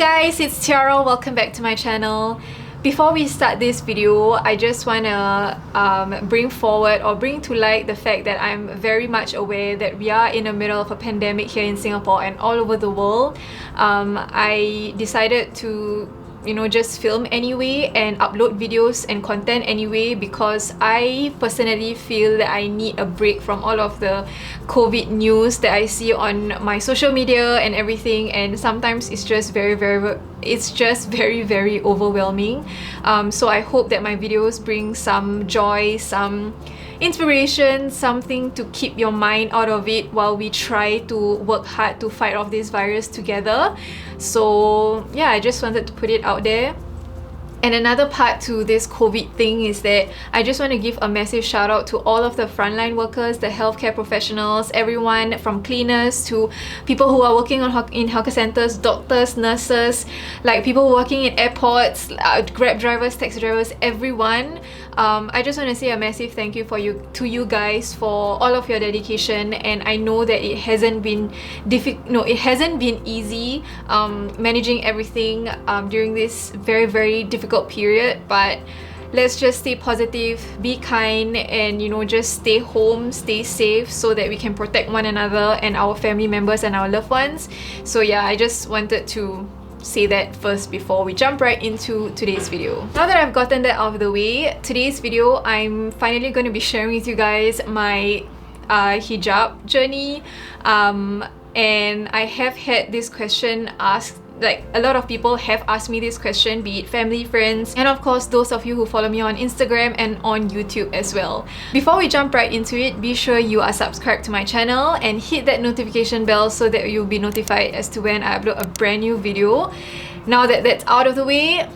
guys, it's Tiara. Welcome back to my channel. Before we start this video, I just want to bring forward or bring to light the fact that I'm very much aware that we are in the middle of a pandemic here in Singapore and all over the world. I decided to just film anyway and upload videos and content anyway because I personally feel that I need a break from all of the COVID news that I see on my social media and everything, and sometimes it's just very overwhelming. So I hope that my videos bring some joy, some inspiration, something to keep your mind out of it while we try to work hard to fight off this virus together. So yeah, I just wanted to put it out there. And another part to this COVID thing is that I just want to give a massive shout out to all of the frontline workers, the healthcare professionals, everyone from cleaners to people who are working in hawker centers, doctors, nurses, like people working in airports, Grab drivers, taxi drivers, everyone. I just want to say a massive thank you to you guys for all of your dedication, and I know that it hasn't been easy managing everything during this very difficult period, but let's just stay positive, be kind, and just stay home, stay safe so that we can protect one another and our family members and our loved ones. So yeah, I just wanted to say that first before we jump right into today's video. Now that I've gotten that out of the way, today's video I'm finally going to be sharing with you guys my hijab journey, and I have had this question asked. Like, a lot of people have asked me this question, be it family, friends, and of course those of you who follow me on Instagram and on YouTube as well. Before we jump right into it, be sure you are subscribed to my channel and hit that notification bell so that you'll be notified as to when I upload a brand new video. Now that that's out of the way,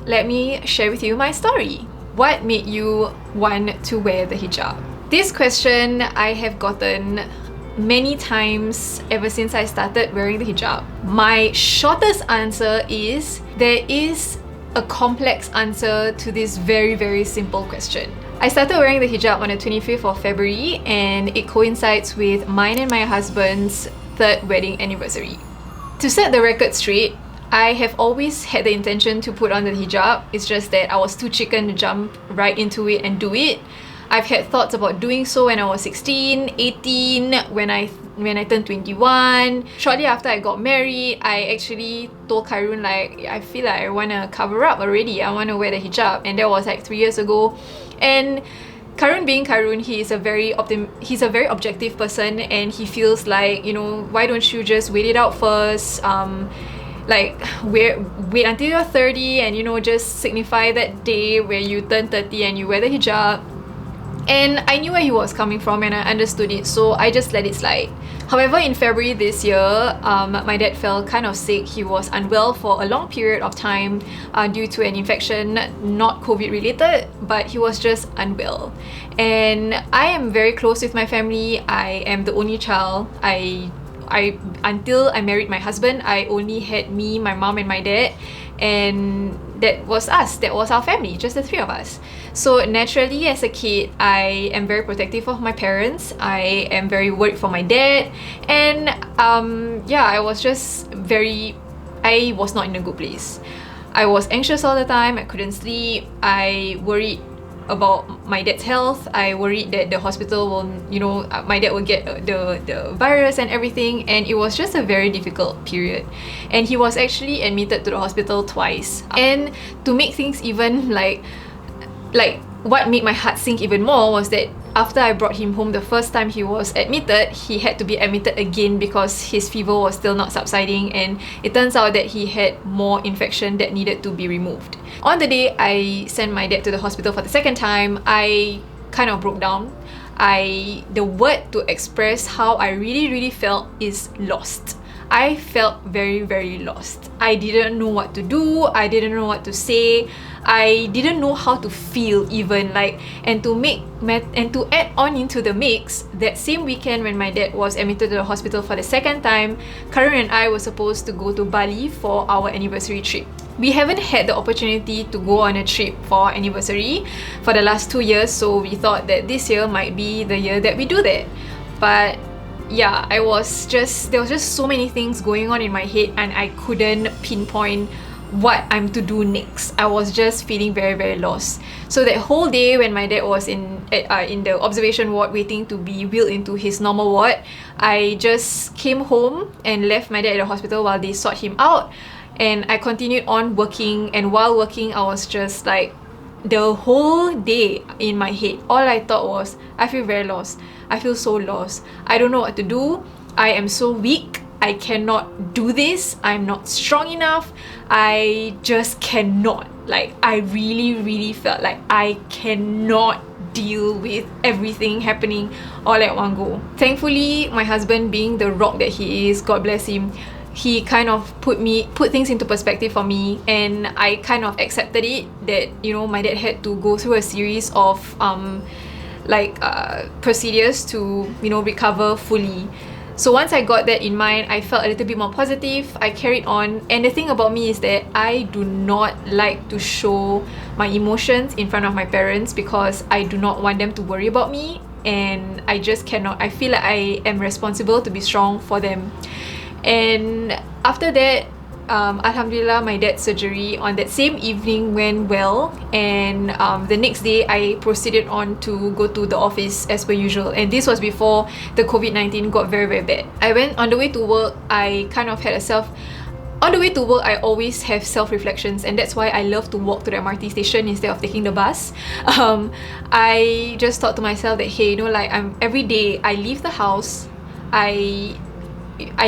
let me share with you my story. What made you want to wear the hijab? This question I have gotten many times ever since I started wearing the hijab. My shortest answer is there is a complex answer to this very simple question. I started wearing the hijab on the 25th of February and it coincides with mine and my husband's 3rd wedding anniversary. To set the record straight, I have always had the intention to put on the hijab. It's just that I was too chicken to jump right into it and do it. I've had thoughts about doing so when I was 16, 18, when I turned 21. Shortly after I got married, I actually told Karun, like, I feel like I want to cover up already. I want to wear the hijab, and that was like 3 years ago. And Karun being Karun, he's a very objective person, and he feels like, why don't you just wait it out first? Like, wait until you're 30 and just signify that day where you turn 30 and you wear the hijab. And I knew where he was coming from and I understood it, so I just let it slide. However, in February this year, my dad fell kind of sick. He was unwell for a long period of time due to an infection, not COVID related, but he was just unwell. And I am very close with my family. I am the only child. Until I married my husband, I only had me, my mom, and my dad, and that was us. That was our family, just the 3 of us. So naturally, as a kid, I am very protective of my parents. I am very worried for my dad, and yeah, I was not in a good place. I was anxious all the time. I couldn't sleep. I worried about my dad's health. I worried that the hospital will, my dad will get the virus and everything, and it was just a very difficult period. And he was actually admitted to the hospital twice. And to make things even like what made my heart sink even more was that after I brought him home the first time he was admitted, he had to be admitted again because his fever was still not subsiding, and it turns out that he had more infection that needed to be removed. On the day I sent my dad to the hospital for the 2nd time, I kind of broke down. The word to express how I really felt is lost. I felt very lost. I didn't know what to do. I didn't know what to say. I didn't know how to feel even, and to add on into the mix, that same weekend when my dad was admitted to the hospital for the 2nd time, Karun and I were supposed to go to Bali for our anniversary trip. We haven't had the opportunity to go on a trip for our anniversary for the last 2 years, so we thought that this year might be the year that we do that. But yeah, there was just so many things going on in my head, and I couldn't pinpoint what I'm to do next. I was just feeling very, very lost. So that whole day when my dad was in the observation ward waiting to be wheeled into his normal ward, I just came home and left my dad at the hospital while they sought him out, and I continued on working. And while working, I was just like, the whole day in my head, all I thought was, I feel very lost. I feel so lost. I don't know what to do. I am so weak. I cannot do this. I'm not strong enough. I just cannot. Like, I really, really felt like I cannot deal with everything happening all at one go. Thankfully, my husband, being the rock that he is, God bless him, he kind of put things into perspective for me, and I kind of accepted it that, you know, my dad had to go through a series of procedures to, you know, recover fully. So once I got that in mind, I felt a little bit more positive. I carried on, and the thing about me is that I do not like to show my emotions in front of my parents because I do not want them to worry about me, and I just cannot. I feel like I am responsible to be strong for them. And after that, Alhamdulillah, my dad's surgery on that same evening went well, and the next day I proceeded on to go to the office as per usual, and this was before the COVID-19 got very, very bad. I went on the way to work. I kind of had on the way to work, I always have self-reflections, and that's why I love to walk to the MRT station instead of taking the bus. I just thought to myself that, hey, you know, like, every day I leave the house, I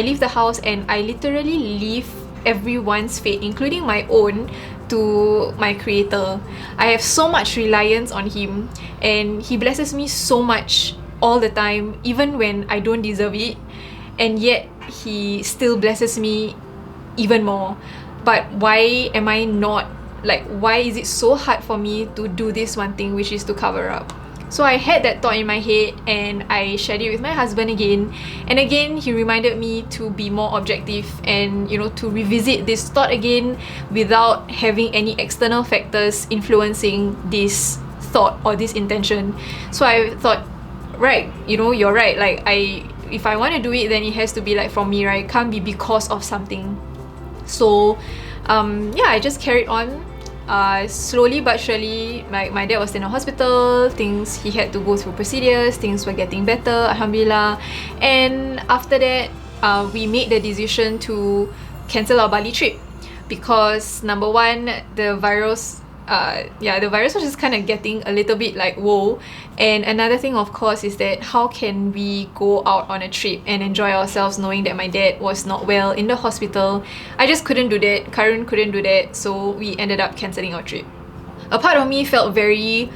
leave the house and I literally leave everyone's fate, including my own, to my creator. I have so much reliance on him, and he blesses me so much all the time, even when I don't deserve it, and yet he still blesses me even more. But why am I not, like, why is it so hard for me to do this one thing, which is to cover up? So I had that thought in my head, and I shared it with my husband again. And again, he reminded me to be more objective and, you know, to revisit this thought again without having any external factors influencing this thought or this intention. So I thought, right, you know, you're right. Like, if I want to do it, then it has to be like from me, right? It can't be because of something. So yeah, I just carried on. Slowly but surely, like, my dad was in a hospital, he had to go through procedures, things were getting better, alhamdulillah. And after that, we made the decision to cancel our Bali trip because, number one, the virus was just kind of getting a little bit like, whoa. And another thing, of course, is that how can we go out on a trip and enjoy ourselves knowing that my dad was not well in the hospital? I just couldn't do that. Karun couldn't do that, so we ended up cancelling our trip. A part of me felt very,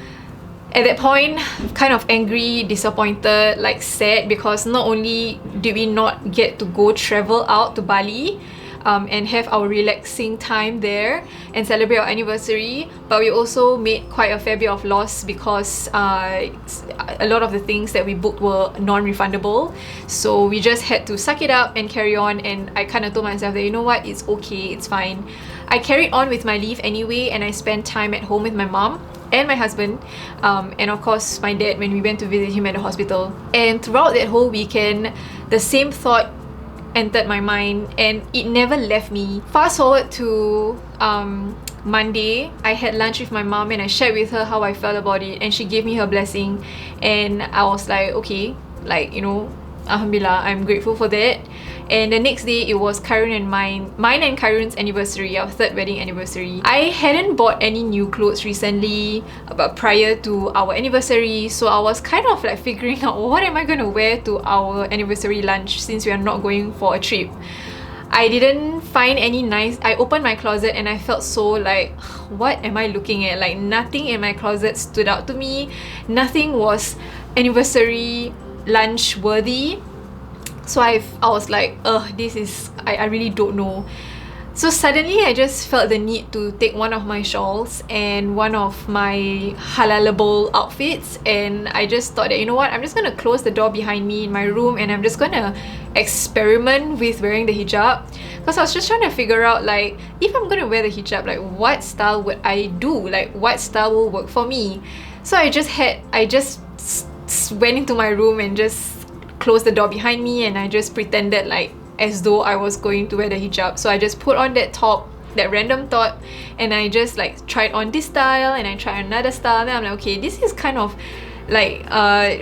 at that point, kind of angry, disappointed, like sad, because not only did we not get to go travel out to Bali and have our relaxing time there and celebrate our anniversary, but we also made quite a fair bit of loss because a lot of the things that we booked were non-refundable. So we just had to suck it up and carry on, and I kind of told myself that, you know what, it's okay, it's fine. I carried on with my leave anyway, and I spent time at home with my mom and my husband, and of course my dad when we went to visit him at the hospital. And throughout that whole weekend, the same thought entered my mind, and it never left me. Fast forward to Monday, I had lunch with my mom and I shared with her how I felt about it, and she gave me her blessing, and I was like, okay, like, you know, alhamdulillah, I'm grateful for that. And the next day, it was Karun and mine and Karun's anniversary, our third wedding anniversary. I hadn't bought any new clothes recently, but prior to our anniversary, so I was kind of like figuring out, what am I going to wear to our anniversary lunch since we are not going for a trip. I didn't find any nice. I opened my closet and I felt so like, what am I looking at? Like, nothing in my closet stood out to me. Nothing was anniversary lunch worthy. So I was like, this is, I really don't know. So suddenly I just felt the need to take one of my shawls and one of my halalable outfits, and I just thought that, you know what, I'm just gonna close the door behind me in my room and I'm just gonna experiment with wearing the hijab, because I was just trying to figure out, like, if I'm gonna wear the hijab, like, what style would I do? Like, what style will work for me? So I just went into my room and just closed the door behind me, and I just pretended like as though I was going to wear the hijab. So I just put on that top, that random top, and I just like tried on this style and I tried another style. Then I'm like, okay, this is kind of like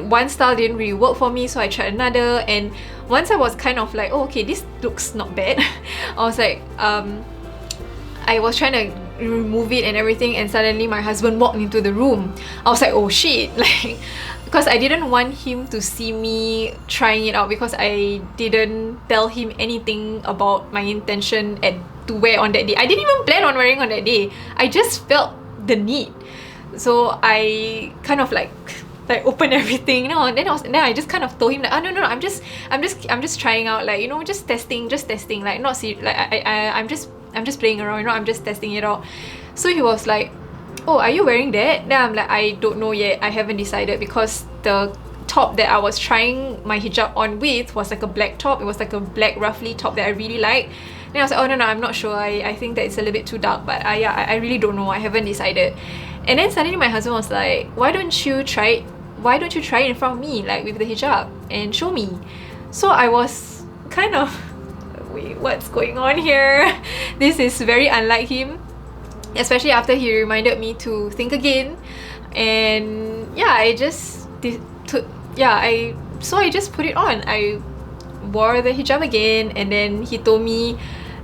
one style didn't really work for me, so I tried another. And once I was kind of like, oh, okay, this looks not bad, I was like, I was trying to remove it and everything, and suddenly my husband walked into the room. I was like, oh shit, like, because I didn't want him to see me trying it out, because I didn't tell him anything about my intention to wear on that day. I didn't even plan on wearing on that day. I just felt the need. So I kind of like open everything, you know, and then I just kind of told him like, oh no, I'm just trying out, like, you know, just testing, like, not see, like I'm just playing around, you know, I'm just testing it out. So he was like, oh, are you wearing that? Then I'm like, I don't know yet, I haven't decided, because the top that I was trying my hijab on with was like a black top. It was like a black ruffly top that I really like. Then I was like, oh no, I'm not sure, I think that it's a little bit too dark, but yeah, I really don't know, I haven't decided. And then suddenly my husband was like, why don't you try it in front of me, like with the hijab, and show me? So I was kind of, wait, what's going on here? This is very unlike him, especially after he reminded me to think again. And yeah, I just put it on. I wore the hijab again, and then he told me,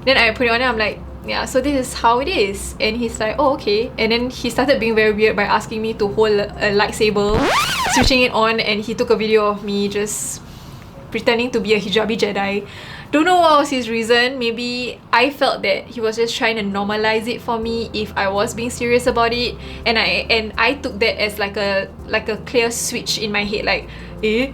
then I put it on and I'm like, yeah, so this is how it is. And he's like, oh, okay. And then he started being very weird by asking me to hold a lightsaber, switching it on, and he took a video of me just pretending to be a hijabi Jedi. Don't know what was his reason. Maybe I felt that he was just trying to normalize it for me if I was being serious about it, and I took that as like a clear switch in my head, like,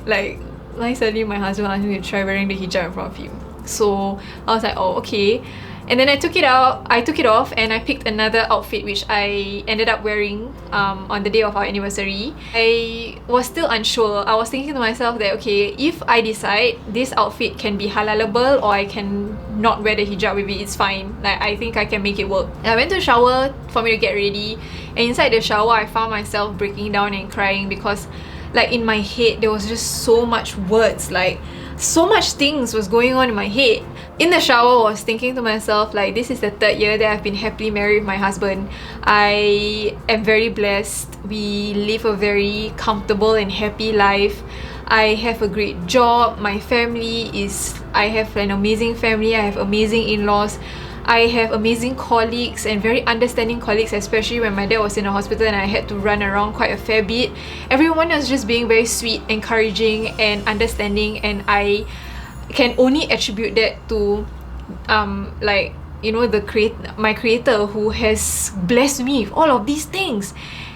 like, why suddenly my husband asked me to try wearing the hijab in front of him? So I was like, oh, okay. And then I took it off, and I picked another outfit which I ended up wearing on the day of our anniversary. I was still unsure. I was thinking to myself that, okay, if I decide this outfit can be halalable, or I can not wear the hijab with it, it's fine. Like, I think I can make it work. I went to the shower for me to get ready, and inside the shower I found myself breaking down and crying, because like in my head there was just so much words, like so much things was going on in my head. In the shower, I was thinking to myself, like, this is the 3rd year that I've been happily married with my husband. I am very blessed. We live a very comfortable and happy life. I have a great job. My family I have an amazing family. I have amazing in-laws. I have amazing colleagues, and very understanding colleagues, especially when my dad was in the hospital and I had to run around quite a fair bit. Everyone was just being very sweet, encouraging, and understanding, and I can only attribute that to like, you know, my creator, who has blessed me with all of these things.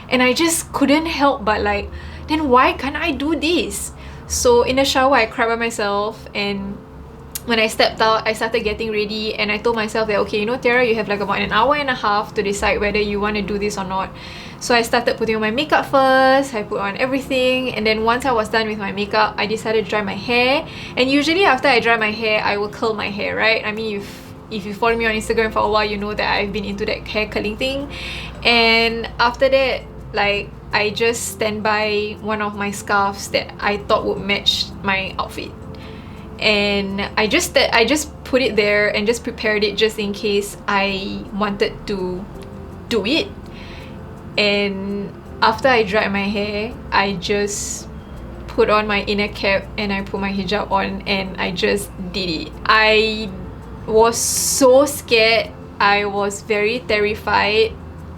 And I just couldn't help but like, then why can't I do this? So in the shower I cried by myself, and when I stepped out, I started getting ready, and I told myself that, okay, you know, Tiara, you have like about an hour and a half to decide whether you want to do this or not. So I started putting on my makeup first. I put on everything, and then once I was done with my makeup, I decided to dry my hair. And usually after I dry my hair, I will curl my hair, right? I mean, if you follow me on Instagram for a while, you know that I've been into that hair curling thing. And after that, like, I just stand by one of my scarves that I thought would match my outfit, and I just put it there and just prepared it just in case I wanted to do it. And after I dried my hair, I just put on my inner cap and I put my hijab on, and I just did it. I was so scared. I was very terrified.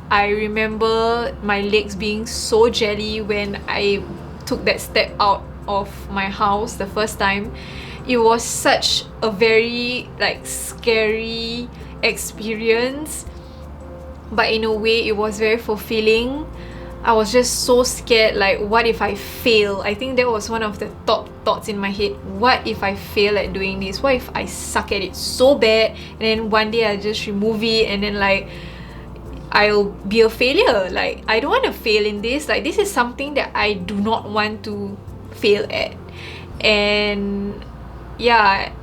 I remember my legs being so jelly when I took that step out of my house the first time. It was such a very like scary experience, but in a way it was very fulfilling. I was just so scared, like, what if I fail? I think that was one of the top thoughts in my head. What if I fail at doing this? What if I suck at it so bad, and then one day I just remove it, and then like I'll be a failure? Like, I don't want to fail in this. Like, this is something that I do not want to fail at. And yeah,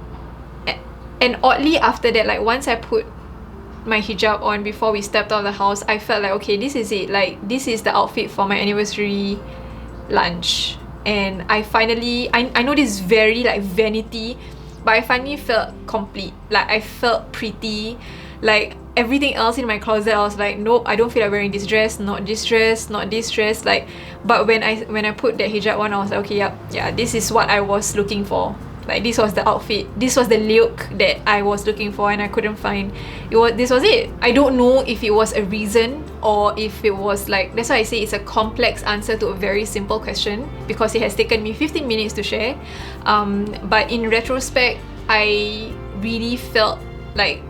and oddly after that, like, once I put my hijab on before we stepped out of the house, I felt like, okay, this is it. Like, this is the outfit for my anniversary lunch. and I finally, I know this is very like vanity, but I finally felt complete. Like I felt pretty. Like everything else in my closet, I was like, nope, I don't feel like wearing this dress, not this dress, not this dress. Like, but when I put that hijab on, I was like, okay, yeah, this is what I was looking for. Like this was the outfit, this was the look that I was looking for, and I couldn't find it. This was it. I don't know if it was a reason or if it was like, that's why I say it's a complex answer to a very simple question, because it has taken me 15 minutes to share. But in retrospect, I really felt like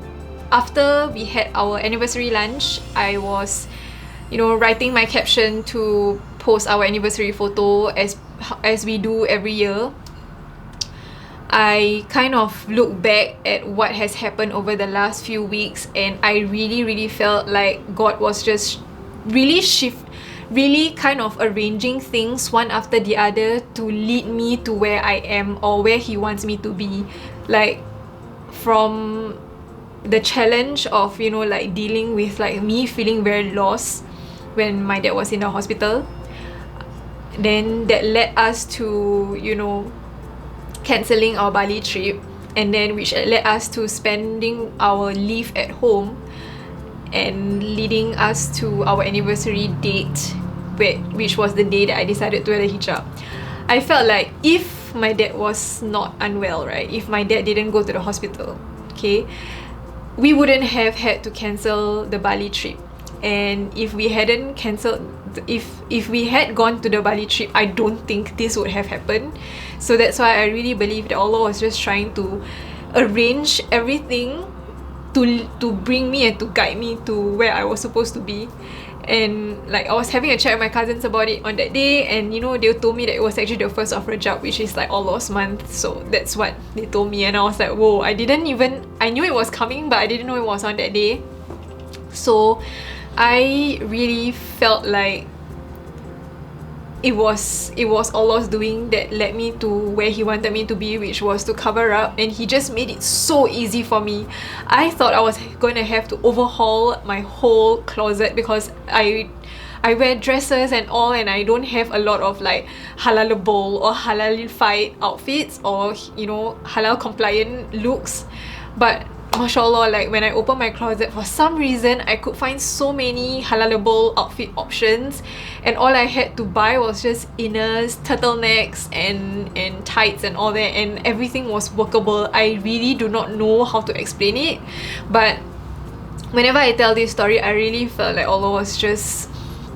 after we had our anniversary lunch, I was, you know, writing my caption to post our anniversary photo as we do every year. I kind of look back at what has happened over the last few weeks, and I really felt like God was just really kind of arranging things one after the other to lead me to where I am, or where He wants me to be. Like from the challenge of, you know, like dealing with like me feeling very lost when my dad was in the hospital, then that led us to, you know, cancelling our Bali trip, and then which led us to spending our leave at home, and leading us to our anniversary date, which was the day that I decided to wear the hijab. I felt like if my dad was not unwell, right, if my dad didn't go to the hospital, okay, we wouldn't have had to cancel the Bali trip. And if we hadn't cancelled, if we had gone to the Bali trip, I don't think this would have happened. So that's why I really believe that Allah was just trying to arrange everything to bring me and to guide me to where I was supposed to be. And like I was having a chat with my cousins about it on that day, and you know, they told me that it was actually the first of Hijab, which is like Allah's month. So that's what they told me, and I was like, whoa, I knew it was coming, but I didn't know it was on that day. So I really felt like it was Allah's doing that led me to where He wanted me to be, which was to cover up, and He just made it so easy for me. I thought I was going to have to overhaul my whole closet, because I wear dresses and all, and I don't have a lot of like halalable or halalified outfits, or you know, halal compliant looks. But mashallah, like when I opened my closet, for some reason I could find so many halalable outfit options, and all I had to buy was just inners, turtlenecks and tights and all that, and everything was workable. I really do not know how to explain it, but whenever I tell this story, I really felt like Allah was just,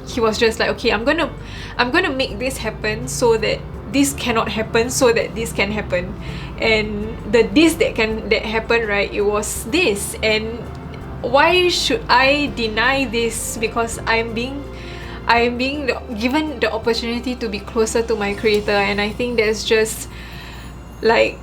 He was just like, okay, I'm gonna make this happen so that this cannot happen, so that this can happen. And that happened, right, it was this. And why should I deny this? Because I'm being given the opportunity to be closer to my Creator, and I think that's just like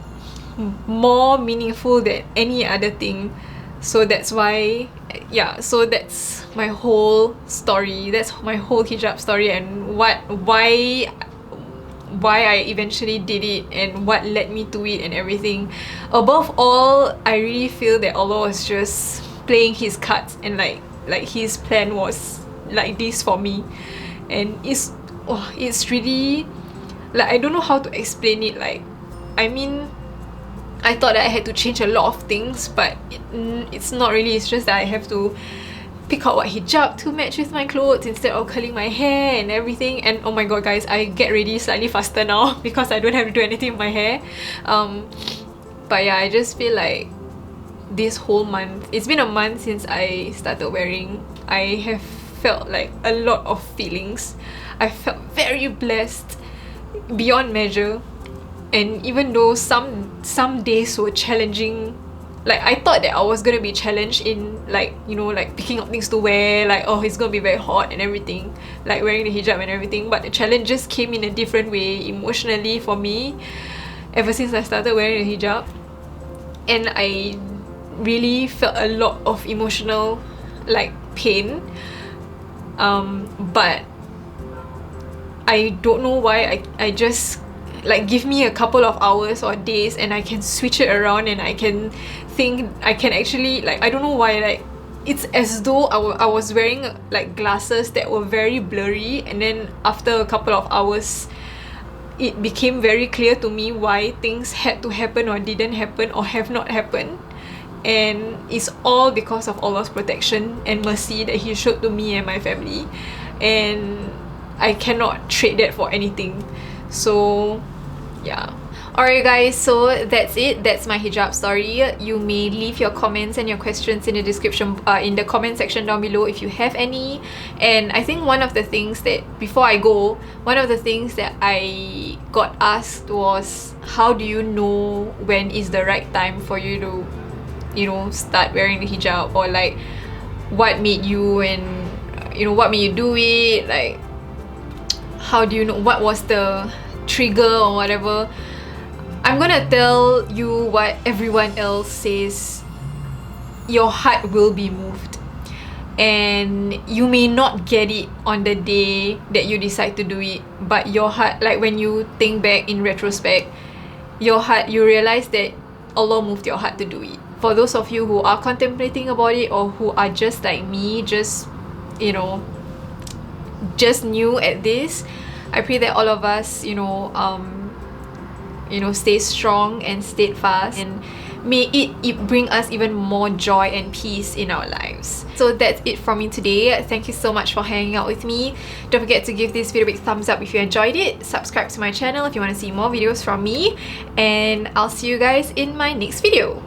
more meaningful than any other thing. So that's why, yeah, so that's my whole story, that's my whole hijab story, and why I eventually did it, and what led me to it and everything. Above all, I really feel that Allah was just playing His cards, and like His plan was like this for me. And it's really, like, I don't know how to explain it. Like, I mean, I thought that I had to change a lot of things, but it's not really. It's just that I have to pick out what hijab to match with my clothes instead of curling my hair and everything. And oh my god guys, I get ready slightly faster now because I don't have to do anything with my hair. But yeah, I just feel like this whole month, it's been a month since I started wearing, I have felt like a lot of feelings. I felt very blessed beyond measure, and even though some days were challenging, like I thought that I was gonna be challenged in, like, you know, like picking up things to wear, like, oh, it's gonna be very hot and everything, like wearing the hijab and everything. But the challenges came in a different way emotionally for me ever since I started wearing the hijab, and I really felt a lot of emotional like pain. But I don't know why, I just, like, give me a couple of hours or days and I can switch it around, and I can think, I can actually, like, I don't know why, like, it's as though I was wearing like glasses that were very blurry, and then after a couple of hours it became very clear to me why things had to happen or didn't happen or have not happened. And it's all because of Allah's protection and mercy that He showed to me and my family. And I cannot trade that for anything. So yeah. Alright guys, so that's it. That's my hijab story. You may leave your comments and your questions in the description, in the comment section down below if you have any. And I think one of the things that, before I go, one of the things that I got asked was, how do you know when is the right time for you to, you know, start wearing the hijab? Or like, what made you, and you know, what made you do it? Like, how do you know, what was the trigger or whatever? I'm gonna tell you what everyone else says. Your heart will be moved, and you may not get it on the day that you decide to do it, but your heart, like when you think back in retrospect, your heart, you realize that Allah moved your heart to do it. For those of you who are contemplating about it, or who are just like me, just, you know, just new at this, I pray that all of us, you know, stay strong and steadfast, and may it bring us even more joy and peace in our lives. So that's it from me today. Thank you so much for hanging out with me. Don't forget to give this video a big thumbs up if you enjoyed it. Subscribe to my channel if you want to see more videos from me, and I'll see you guys in my next video.